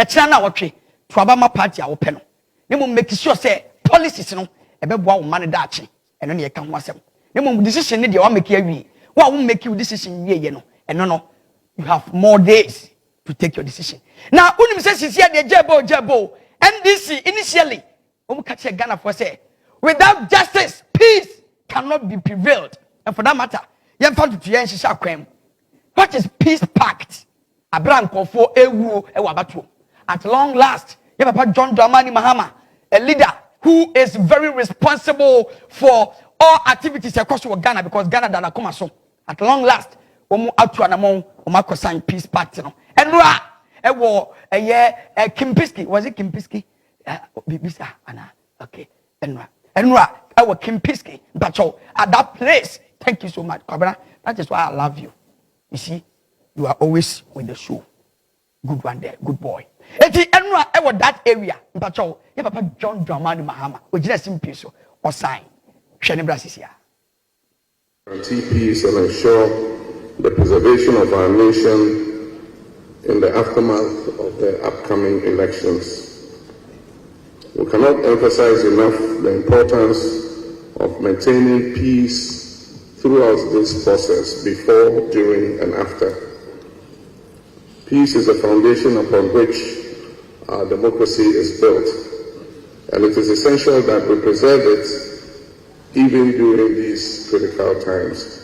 chana watwe to abama party a wo pe no nemo make sure say policies no ebeboa wo man da ache eno ne yeka ho asem nemo decision ne de wa make awie wo make you decision wie ye no eno no you have more days to take your decision. Now unim say sisia de jebo NDC initially catch a Ghana for say without justice peace cannot be prevailed, and for that matter yen fa to yen shisha kwem. What is peace pact? Abraham Kofo ewu ewa batu. At long last, your Papa John Dramani Mahama, a leader who is very responsible for all activities across Ghana, because Ghana dana come so. At long last, omu atu anamon omako sign peace pact no. Enra ewo Kimpiski, was it Kimpiski? Bibisa ana okay. Enra ewo Kimpiski, but at that place. Thank you so much, Kabana. That is why I love you. You see, you are always with the show. Good one there, good boy. Eti enra ewo that area. Mpacho, ye Papa John Dramani Mahama. Ojina simple so or sign. Hwene brasisia. Guarantee peace and ensure the preservation of our nation in the aftermath of the upcoming elections. We cannot emphasize enough the importance of maintaining peace throughout this process, before, during, and after. Peace is the foundation upon which our democracy is built, and it is essential that we preserve it even during these critical times.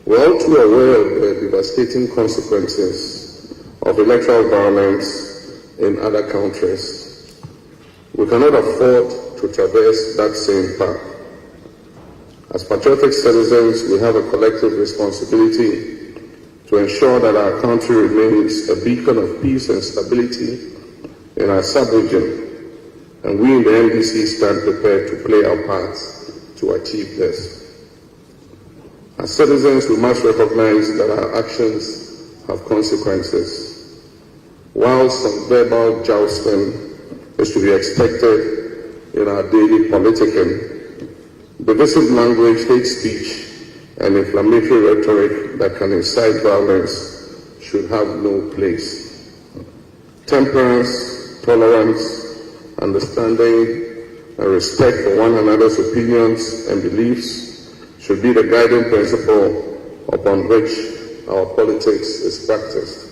We're all too aware of the devastating consequences of electoral violence in other countries. We cannot afford to traverse that same path. As patriotic citizens, we have a collective responsibility to ensure that our country remains a beacon of peace and stability in our sub-region, and we in the NDC stand prepared to play our part to achieve this. As citizens, we must recognize that our actions have consequences. While some verbal jousting is to be expected in our daily politicking, divisive language, hate speech, and inflammatory rhetoric that can incite violence should have no place. Temperance, tolerance, understanding, and respect for one another's opinions and beliefs should be the guiding principle upon which our politics is practiced.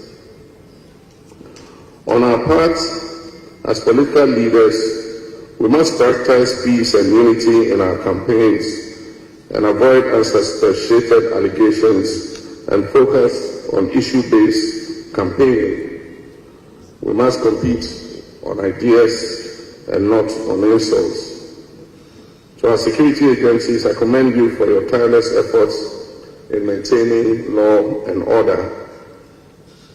On our part, as political leaders, we must prioritize peace and unity in our campaigns and avoid unsubstantiated allegations and focus on issue-based campaigning. We must compete on ideas and not on insults. To our security agencies, I commend you for your tireless efforts in maintaining law and order,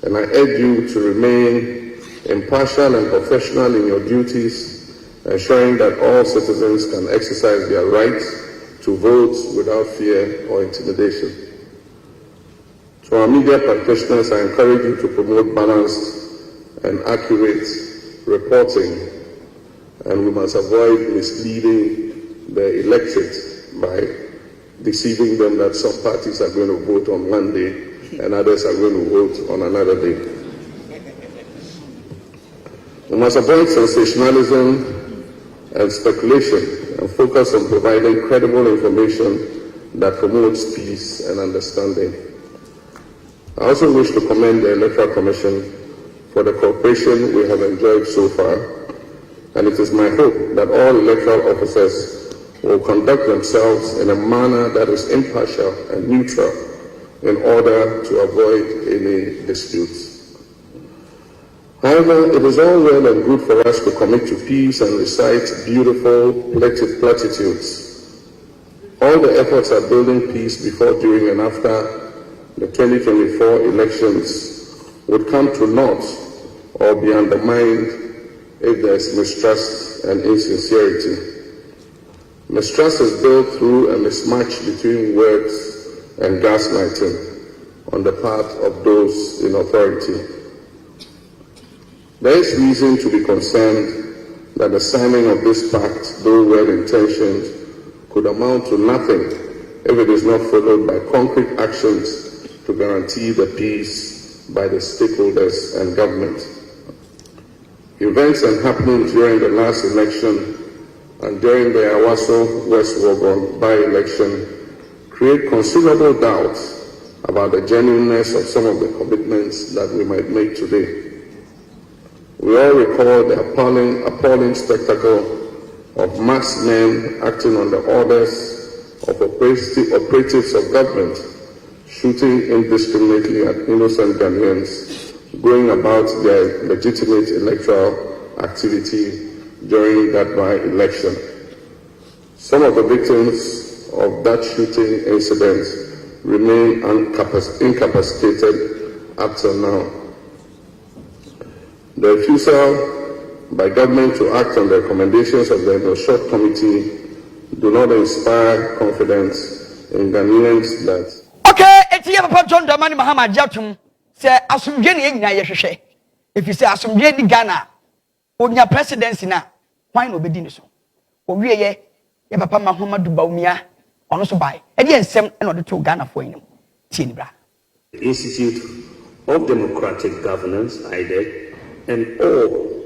and I urge you to remain impartial and professional in your duties, ensuring that all citizens can exercise their right to vote without fear or intimidation. To our media practitioners, I encourage you to promote balanced and accurate reporting, and we must avoid misleading the electorate by deceiving them that some parties are going to vote on one day and others are going to vote on another day. We must avoid sensationalism and speculation and focus on providing credible information that promotes peace and understanding. I also wish to commend the Electoral Commission for the cooperation we have enjoyed so far, and it is my hope that all electoral officers will conduct themselves in a manner that is impartial and neutral in order to avoid any disputes. However, it is all well and good for us to commit to peace and recite beautiful platitudes. All the efforts at building peace before, during, and after the 2024 elections would come to naught or be undermined if there is mistrust and insincerity. Mistrust is built through a mismatch between words and gaslighting on the part of those in authority. There is reason to be concerned that the signing of this pact, though well-intentioned, could amount to nothing if it is not followed by concrete actions to guarantee the peace by the stakeholders and government. Events and happenings during the last election and during the Awaso West Wogon by-election create considerable doubts about the genuineness of some of the commitments that we might make today. We all recall the appalling spectacle of mass men acting on the orders of operatives of government, shooting indiscriminately at innocent Ghanaians, going about their legitimate electoral activity during that by-election. Some of the victims of that shooting incident remain incapacitated up till now. The refusal by government to act on the recommendations of the Short Committee do not inspire confidence in Ghanaians that... Okay, it's here Papa John Dramani Mahama Jatum say asumdwe ne nyina ye hwehwe. If you say asumdwe ni Ghana, onya presidency na why no bedi ni so. Owie ye Papa Muhammadu Bawumia ono so bai. E de ensem na ode to Ghana fo enim. Tie ni bra. The Institute of Democratic Governance, IDEC, and all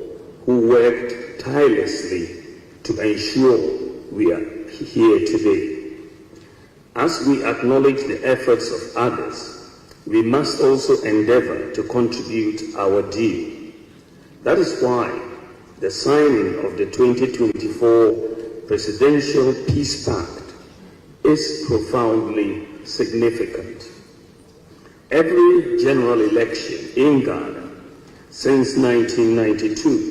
who worked tirelessly to ensure we are here today. As we acknowledge the efforts of others, we must also endeavor to contribute our due. That is why the signing of the 2024 Presidential Peace Pact is profoundly significant. Every general election in Ghana since 1992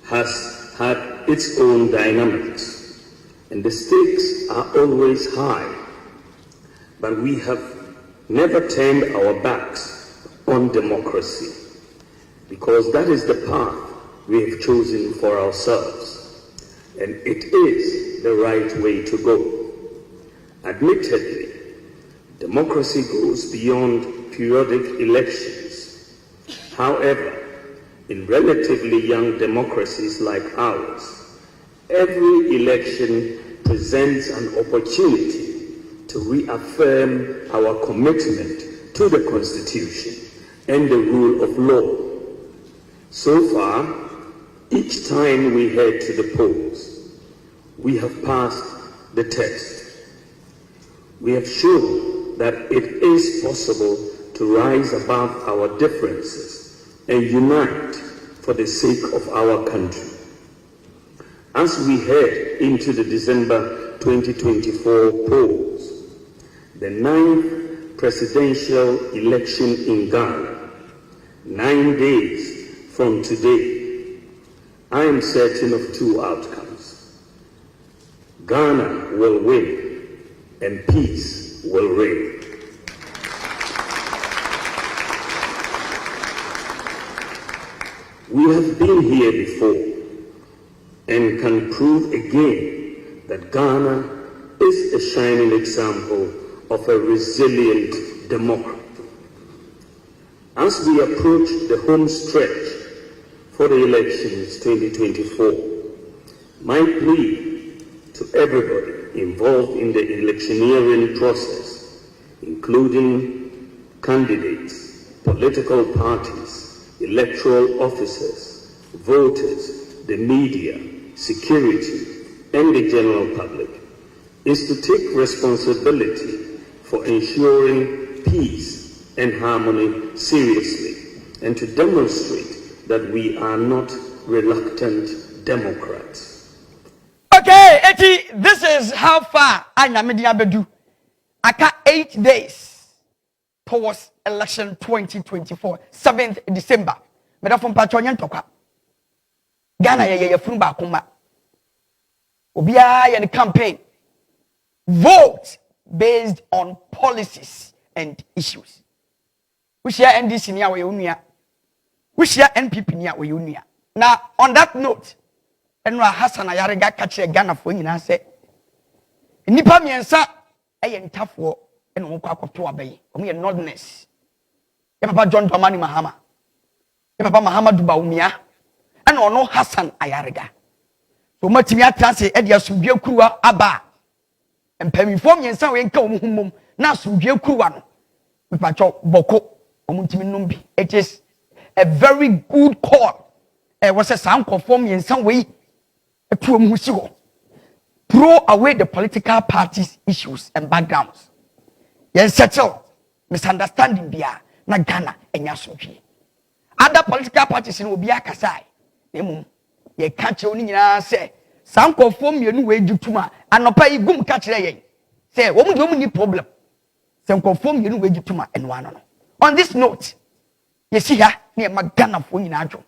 has had its own dynamics, and the stakes are always high. But we have never turned our backs on democracy, because that is the path we have chosen for ourselves, and it is the right way to go. Admittedly, democracy goes beyond periodic elections. However, in relatively young democracies like ours, every election presents an opportunity to reaffirm our commitment to the Constitution and the rule of law. So far, each time we head to the polls, we have passed the test. We have shown that it is possible to rise above our differences and unite for the sake of our country. As we head into the December 2024 polls, the 9th presidential election in Ghana, 9 days from today, I am certain of two outcomes. Ghana will win and peace will reign. We have been here before and can prove again that Ghana is a shining example of a resilient democracy. As we approach the home stretch for the elections 2024, my plea to everybody involved in the electioneering process, including candidates, political parties, electoral officers, voters, the media, security, and the general public, is to take responsibility for ensuring peace and harmony seriously, and to demonstrate that we are not reluctant Democrats. Okay, Eti, this is how far Anyamidi Abedu. Aka 8 days towards election 2024, 7th December. Meda from Patronyan Toka. Ghana ye Frumba Kuma. Obia ye campaign. Vote based on policies and issues. We share NDC niya we unia. We share NPP niya we unia. Now, on that note, Enra Hassan Ayarega kache Ghana for nyina se nipa miensa eye ntafo ene wo kwa kwato abayi omo ye nordness e papa John Dramani Mahama e papa Muhammadu Bawumia ene ono Hassan Ayarega so matimi atase e de asubie kuruwa aba empamifo miensa we nka omo humom na asubie kuruwa no papa cho boko omo ntimi numbi. It is a very good call was a sound conform in some way to a musio. Throw away the political parties issues and backgrounds. Yes, settle misunderstanding bia na Ghana enya sohwe. Other political parties will be akasai. Nemu ye catch oni nyina say sound conform you we dituma anopa igum catch yen. Say wo mu ni problem. Sound conform you we dituma enwa no. On this note, you see here near Ghana for nyina adwo.